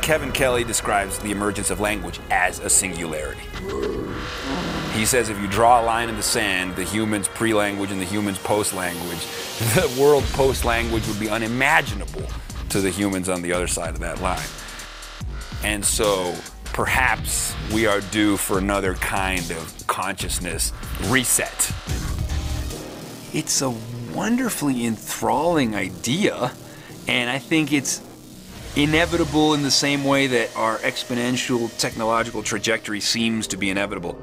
Kevin Kelly describes the emergence of language as a singularity. He says if you draw a line in the sand, the humans pre-language and the humans post-language, the world post-language would be unimaginable to the humans on the other side of that line. And so perhaps we are due for another kind of consciousness reset. It's a wonderfully enthralling idea, and I think it's inevitable in the same way that our exponential technological trajectory seems to be inevitable.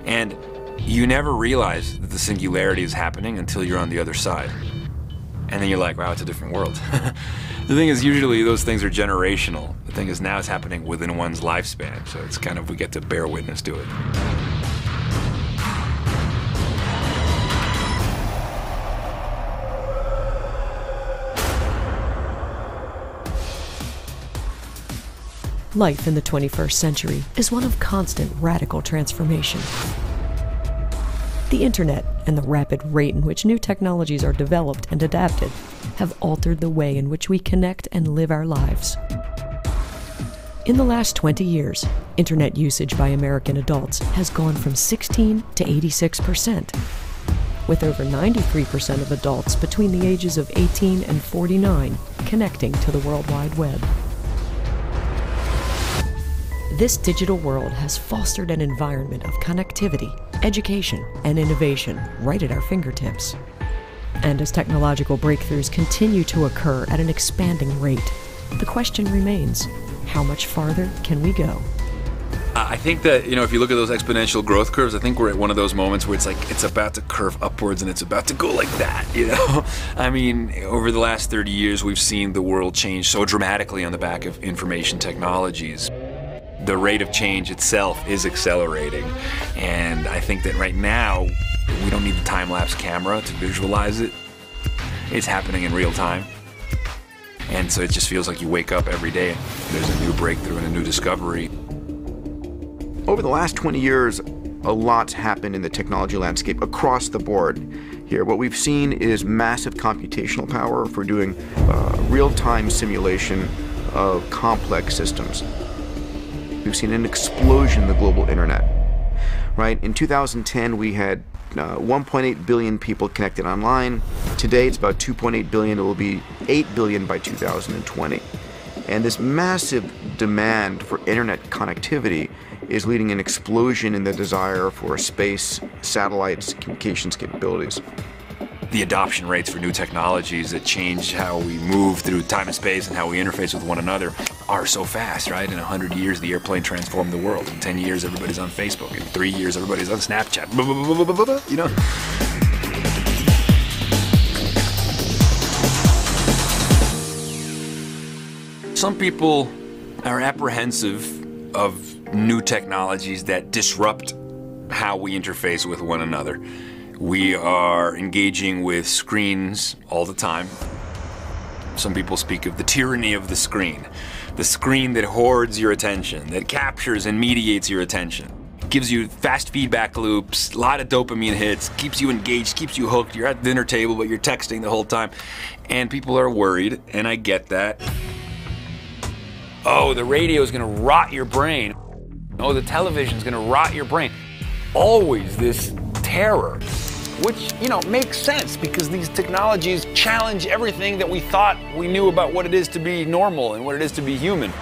And you never realize that the singularity is happening until you're on the other side. And then you're like, wow, it's a different world. The thing is, usually those things are generational. The thing is, now it's happening within one's lifespan, so it's kind of, we get to bear witness to it. Life in the 21st century is one of constant radical transformation. The internet and the rapid rate in which new technologies are developed and adapted have altered the way in which we connect and live our lives. In the last 20 years, internet usage by American adults has gone from 16 to 86%, with over 93% of adults between the ages of 18 and 49 connecting to the World Wide Web. This digital world has fostered an environment of connectivity, education, and innovation right at our fingertips. And as technological breakthroughs continue to occur at an expanding rate, the question remains, how much farther can we go? I think that, if you look at those exponential growth curves, I think we're at one of those moments where it's like it's about to curve upwards and it's about to go like that, I mean, over the last 30 years, we've seen the world change so dramatically on the back of information technologies. The rate of change itself is accelerating, and I think that right now we don't need the time-lapse camera to visualize it. It's happening in real time, and so it just feels like you wake up every day and there's a new breakthrough and a new discovery. Over the last 20 years, a lot's happened in the technology landscape across the board here. What we've seen is massive computational power for doing real-time simulation of complex systems. We've seen an explosion in the global internet, right? In 2010, we had 1.8 billion people connected online. Today, it's about 2.8 billion. It will be 8 billion by 2020. And this massive demand for internet connectivity is leading an explosion in the desire for space, satellites, communications capabilities. The adoption rates for new technologies that change how we move through time and space and how we interface with one another are so fast, right? In 100 years, the airplane transformed the world. In 10 years, everybody's on Facebook. In 3 years, everybody's on Snapchat. Some people are apprehensive of new technologies that disrupt how we interface with one another. We are engaging with screens all the time. Some people speak of the tyranny of the screen that hoards your attention, that captures and mediates your attention, gives you fast feedback loops, a lot of dopamine hits, keeps you engaged, keeps you hooked. You're at the dinner table, but you're texting the whole time. And people are worried, and I get that. Oh, the radio is going to rot your brain. Oh, the television is going to rot your brain. Always this terror, which, makes sense because these technologies challenge everything that we thought we knew about what it is to be normal and what it is to be human.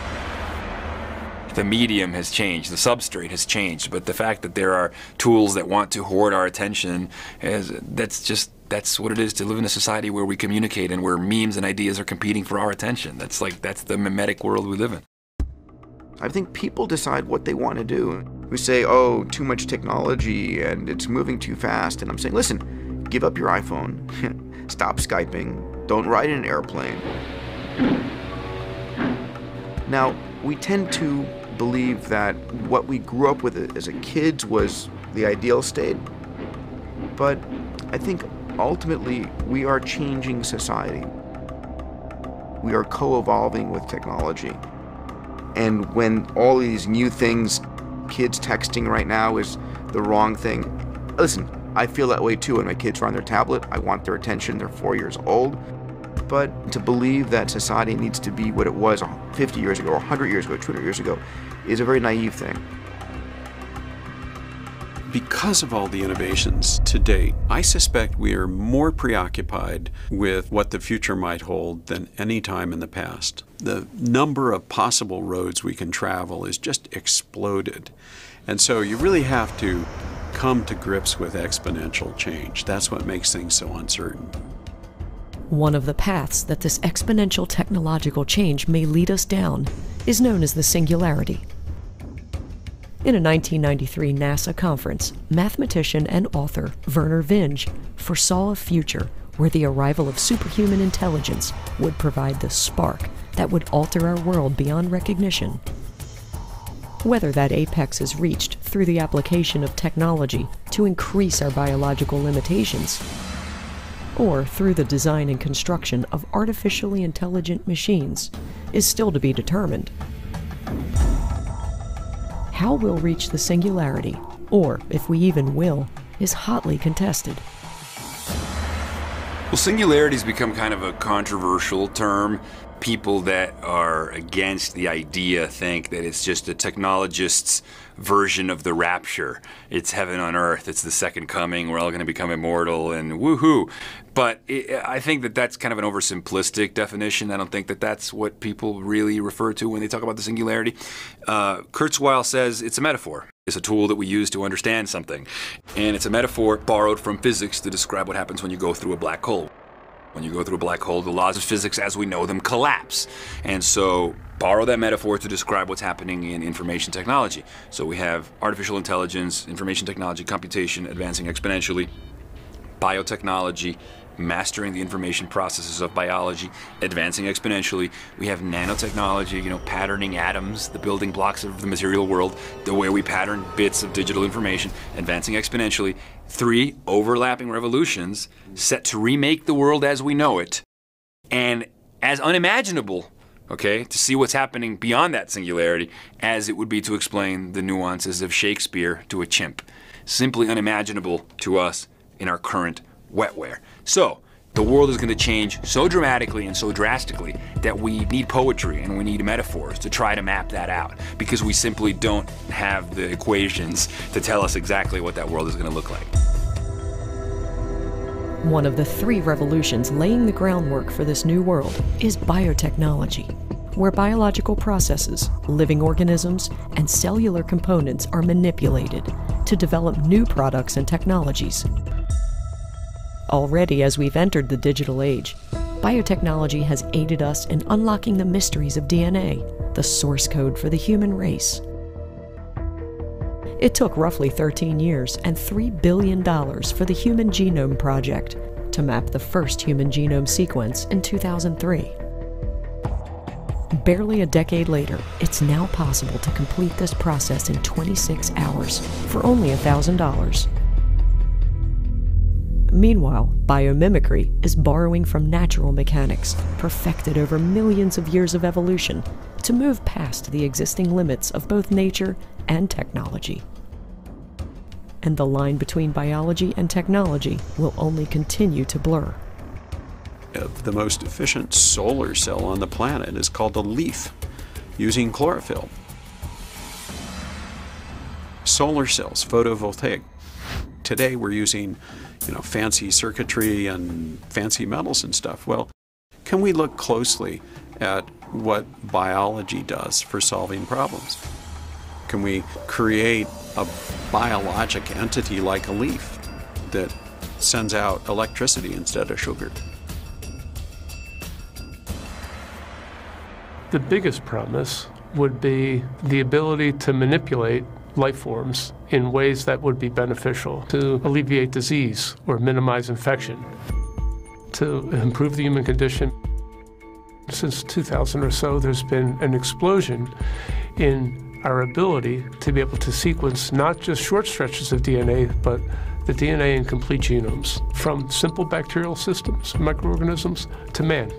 The medium has changed, the substrate has changed, but the fact that there are tools that want to hoard our attention, that's what it is to live in a society where we communicate and where memes and ideas are competing for our attention. That's the mimetic world we live in. I think people decide what they want to do. We say, oh, too much technology and it's moving too fast. And I'm saying, listen, give up your iPhone. Stop Skyping. Don't ride in an airplane. Now, we tend to believe that what we grew up with as a kids was the ideal state. But I think ultimately we are changing society. We are co-evolving with technology. And when all these new things, kids texting right now is the wrong thing. Listen, I feel that way too when my kids are on their tablet. I want their attention. They're 4 years old. but to believe that society needs to be what it was 50 years ago, 100 years ago, 200 years ago, is a very naive thing. Because of all the innovations to date, I suspect we are more preoccupied with what the future might hold than any time in the past. The number of possible roads we can travel is just exploded. And so you really have to come to grips with exponential change. That's what makes things so uncertain. One of the paths that this exponential technological change may lead us down is known as the Singularity. In a 1993 NASA conference, mathematician and author Vernor Vinge foresaw a future where the arrival of superhuman intelligence would provide the spark that would alter our world beyond recognition. Whether that apex is reached through the application of technology to increase our biological limitations, or through the design and construction of artificially intelligent machines, is still to be determined. How we'll reach the singularity, or if we even will, is hotly contested. Well, singularity's become kind of a controversial term. People that are against the idea think that it's just a technologist's version of the rapture. It's heaven on earth. It's the second coming. We're all going to become immortal and woohoo. But I think that that's kind of an oversimplistic definition. I don't think that that's what people really refer to when they talk about the singularity. Kurzweil says it's a metaphor. It's a tool that we use to understand something. And it's a metaphor borrowed from physics to describe what happens when you go through a black hole. When you go through a black hole, the laws of physics as we know them collapse. And so borrow that metaphor to describe what's happening in information technology. So we have artificial intelligence, information technology, computation advancing exponentially, biotechnology, mastering the information processes of biology, advancing exponentially. We have nanotechnology, patterning atoms, the building blocks of the material world, the way we pattern bits of digital information, advancing exponentially. 3 overlapping revolutions set to remake the world as we know it, and as unimaginable, to see what's happening beyond that singularity as it would be to explain the nuances of Shakespeare to a chimp. Simply unimaginable to us in our current wetware. So, the world is going to change so dramatically and so drastically that we need poetry and we need metaphors to try to map that out, because we simply don't have the equations to tell us exactly what that world is going to look like. One of the 3 revolutions laying the groundwork for this new world is biotechnology, where biological processes, living organisms, and cellular components are manipulated to develop new products and technologies. Already, as we've entered the digital age, biotechnology has aided us in unlocking the mysteries of DNA, the source code for the human race. It took roughly 13 years and $3 billion for the Human Genome Project to map the first human genome sequence in 2003. Barely a decade later, it's now possible to complete this process in 26 hours for only $1,000. Meanwhile, biomimicry is borrowing from natural mechanics, perfected over millions of years of evolution, to move past the existing limits of both nature and technology. And the line between biology and technology will only continue to blur. The most efficient solar cell on the planet is called a leaf, using chlorophyll. Solar cells, photovoltaic. Today we're using fancy circuitry and fancy metals and stuff. Well, can we look closely at what biology does for solving problems? Can we create a biologic entity like a leaf that sends out electricity instead of sugar? The biggest promise would be the ability to manipulate life forms in ways that would be beneficial to alleviate disease or minimize infection, to improve the human condition. Since 2000 or so, there's been an explosion in our ability to be able to sequence not just short stretches of DNA, but the DNA in complete genomes, from simple bacterial systems, microorganisms, to man.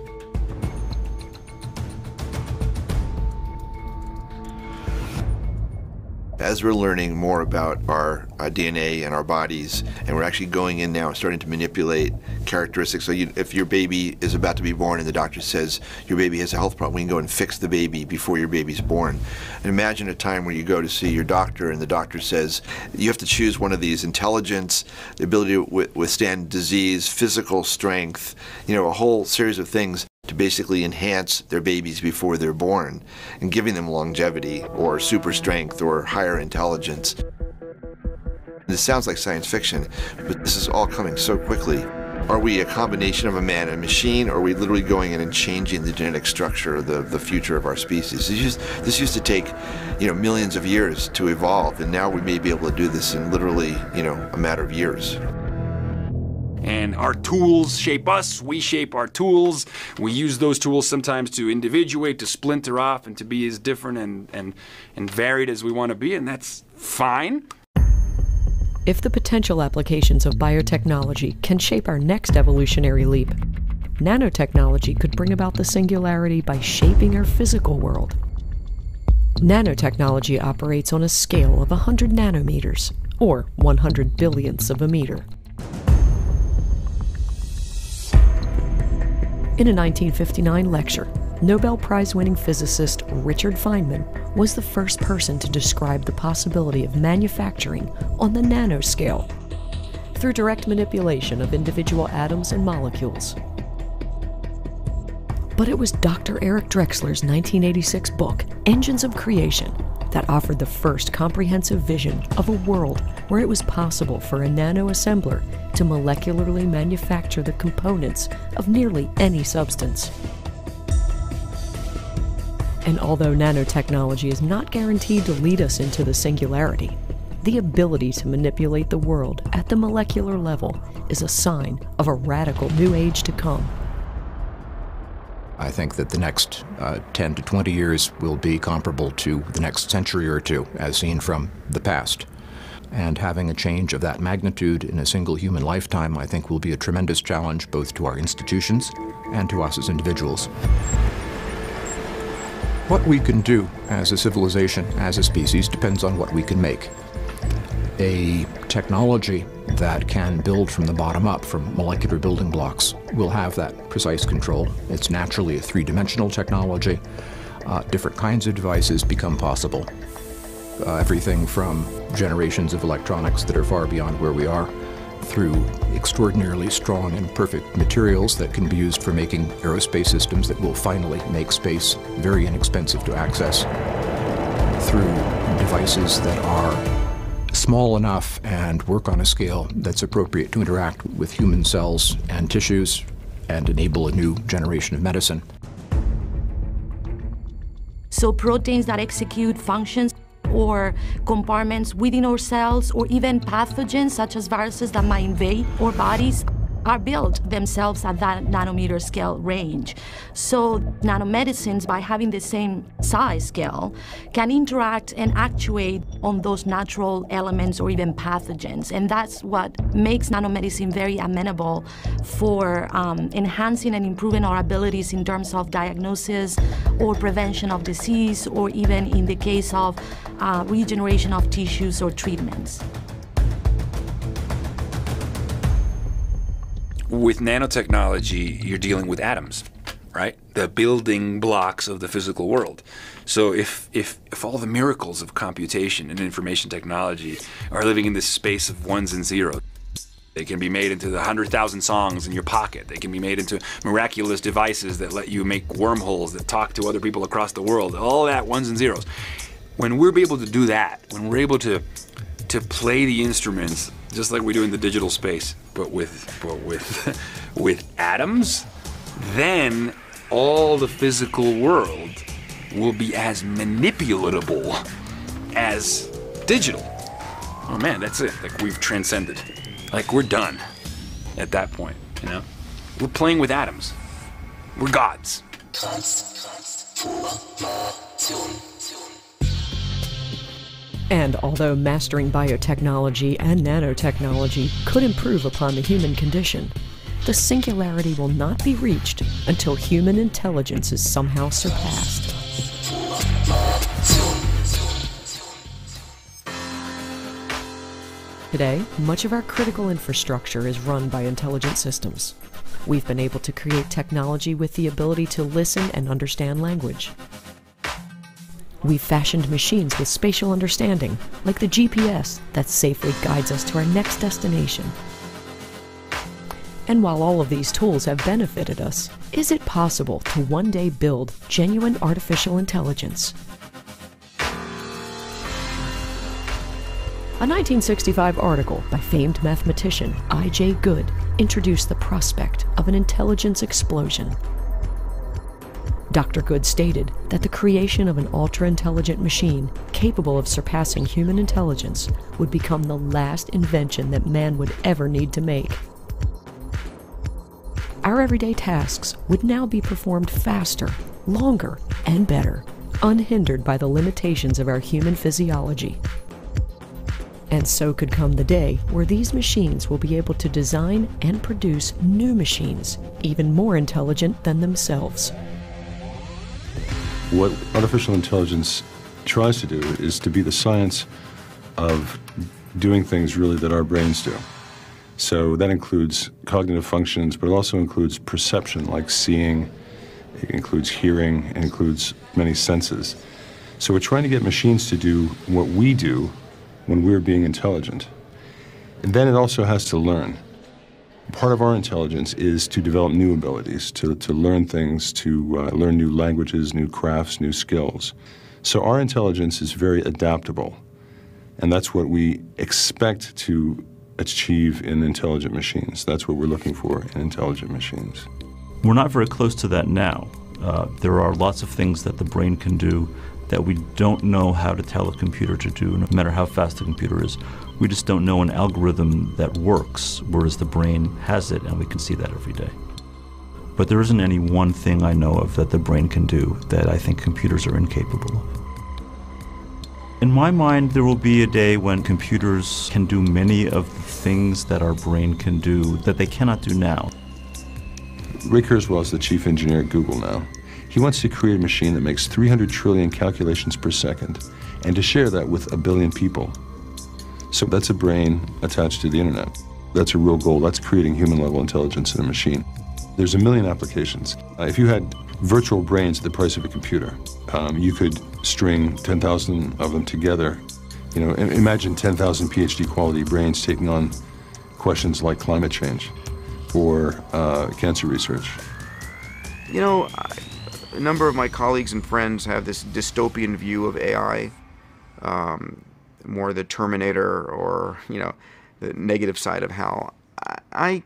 As we're learning more about our DNA and our bodies, and we're actually going in now and starting to manipulate characteristics. So if your baby is about to be born and the doctor says your baby has a health problem, we can go and fix the baby before your baby's born. And imagine a time where you go to see your doctor and the doctor says you have to choose one of these: intelligence, the ability to withstand disease, physical strength, a whole series of things to basically enhance their babies before they're born, and giving them longevity or super strength or higher intelligence. This sounds like science fiction, but this is all coming so quickly. Are we a combination of a man and a machine, or are we literally going in and changing the genetic structure of the future of our species? This used to take, millions of years to evolve, and now we may be able to do this in literally, a matter of years. And our tools shape us, we shape our tools. We use those tools sometimes to individuate, to splinter off, and to be as different and varied as we want to be, and that's fine. If the potential applications of biotechnology can shape our next evolutionary leap, nanotechnology could bring about the singularity by shaping our physical world. Nanotechnology operates on a scale of 100 nanometers, or 100 billionths of a meter. In a 1959 lecture, Nobel Prize-winning physicist Richard Feynman was the first person to describe the possibility of manufacturing on the nanoscale through direct manipulation of individual atoms and molecules. But it was Dr. Eric Drexler's 1986 book, Engines of Creation, that offered the first comprehensive vision of a world where it was possible for a nanoassembler to molecularly manufacture the components of nearly any substance. And although nanotechnology is not guaranteed to lead us into the singularity, the ability to manipulate the world at the molecular level is a sign of a radical new age to come. I think that the next 10 to 20 years will be comparable to the next century or two, as seen from the past. And having a change of that magnitude in a single human lifetime, I think, will be a tremendous challenge both to our institutions and to us as individuals. What we can do as a civilization, as a species, depends on what we can make. A technology that can build from the bottom up, from molecular building blocks, will have that precise control. It's naturally a three-dimensional technology. Different kinds of devices become possible. Everything from generations of electronics that are far beyond where we are, through extraordinarily strong and perfect materials that can be used for making aerospace systems that will finally make space very inexpensive to access, through devices that are small enough and work on a scale that's appropriate to interact with human cells and tissues and enable a new generation of medicine. So proteins that execute functions or compartments within our cells, or even pathogens such as viruses that might invade our bodies, are built themselves at that nanometer scale range. So nanomedicines, by having the same size scale, can interact and actuate on those natural elements or even pathogens. And that's what makes nanomedicine very amenable for enhancing and improving our abilities in terms of diagnosis or prevention of disease, or even in the case of regeneration of tissues or treatments. With nanotechnology, you're dealing with atoms, right? The building blocks of the physical world. So if all the miracles of computation and information technology are living in this space of ones and zeros, they can be made into the 100,000 songs in your pocket. They can be made into miraculous devices that let you make wormholes that talk to other people across the world. All that ones and zeros. When we're able to do that, when we're able to play the instruments just like we do in the digital space, but with atoms, then all the physical world will be as manipulatable as digital. Oh man, that's it. Like, we've transcended. Like, we're done at that point, you know? We're playing with atoms. We're gods. And although mastering biotechnology and nanotechnology could improve upon the human condition, the singularity will not be reached until human intelligence is somehow surpassed. Today, much of our critical infrastructure is run by intelligent systems. We've been able to create technology with the ability to listen and understand language. We've fashioned machines with spatial understanding, like the GPS that safely guides us to our next destination. And while all of these tools have benefited us, is it possible to one day build genuine artificial intelligence? A 1965 article by famed mathematician I.J. Good introduced the prospect of an intelligence explosion. Dr. Good stated that the creation of an ultra-intelligent machine capable of surpassing human intelligence would become the last invention that man would ever need to make. Our everyday tasks would now be performed faster, longer, and better, unhindered by the limitations of our human physiology. And so could come the day where these machines will be able to design and produce new machines, even more intelligent than themselves. What artificial intelligence tries to do is to be the science of doing things really that our brains do. So that includes cognitive functions, but it also includes perception, like seeing, it includes hearing, it includes many senses. So we're trying to get machines to do what we do when we're being intelligent. And then it also has to learn. Part of our intelligence is to develop new abilities, to learn things, to learn new languages, new crafts, new skills. So our intelligence is very adaptable, and that's what we expect to achieve in intelligent machines. That's what we're looking for in intelligent machines. We're not very close to that now. There are lots of things that the brain can do that we don't know how to tell a computer to do, no matter how fast the computer is. We just don't know an algorithm that works, whereas the brain has it, and we can see that every day. But there isn't any one thing I know of that the brain can do that I think computers are incapable of. In my mind, there will be a day when computers can do many of the things that our brain can do that they cannot do now. Ray Kurzweil is the chief engineer at Google now. He wants to create a machine that makes 300 trillion calculations per second, and to share that with 1 billion people. So that's a brain attached to the internet. That's a real goal. That's creating human-level intelligence in a machine. There's 1 million applications. If you had virtual brains at the price of a computer, you could string 10,000 of them together. You know, imagine 10,000 PhD quality brains taking on questions like climate change or cancer research. You know, a number of my colleagues and friends have this dystopian view of AI, more the Terminator or, you know, the negative side of HAL. I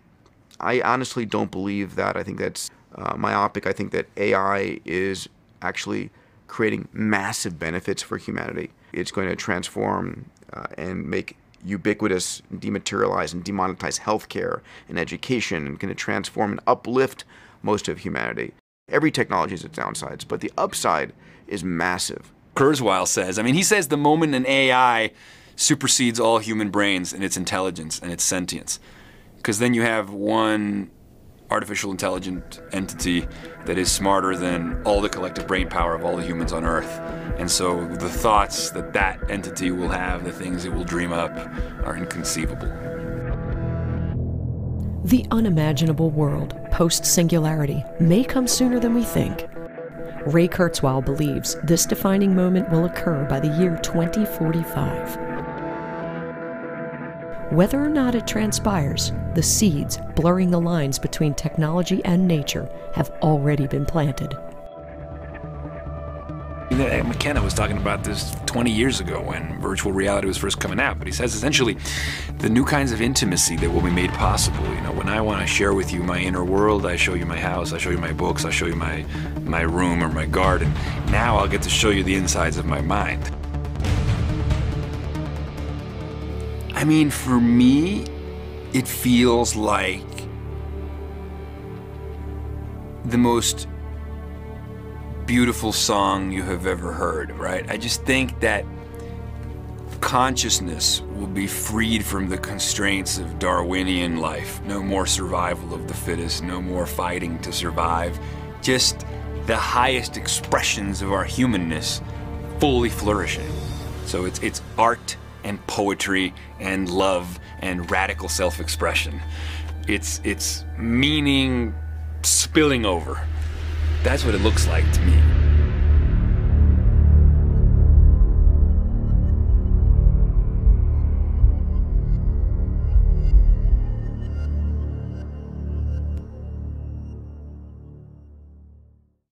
honestly don't believe that. I think that's myopic. I think that AI is actually creating massive benefits for humanity. It's going to transform and make ubiquitous, dematerialize and demonetize healthcare and education, and going to transform and uplift most of humanity. Every technology has its downsides, but the upside is massive. Kurzweil says, he says the moment an AI supersedes all human brains in its intelligence and its sentience, because then you have one artificial intelligent entity that is smarter than all the collective brain power of all the humans on Earth. And so the thoughts that that entity will have, the things it will dream up, are inconceivable. The unimaginable world, post-singularity, may come sooner than we think. Ray Kurzweil believes this defining moment will occur by the year 2045. Whether or not it transpires, the seeds blurring the lines between technology and nature have already been planted. McKenna was talking about this 20 years ago when virtual reality was first coming out, but he says essentially the new kinds of intimacy that will be made possible. You know, when I want to share with you my inner world, I show you my house, I show you my books, I show you my room or my garden. Now I'll get to show you the insides of my mind. For me, it feels like the most beautiful song you have ever heard, right? I just think that consciousness will be freed from the constraints of Darwinian life. No more survival of the fittest, no more fighting to survive. Just the highest expressions of our humanness fully flourishing. So it's art and poetry and love and radical self-expression. It's meaning spilling over. That's what it looks like to me.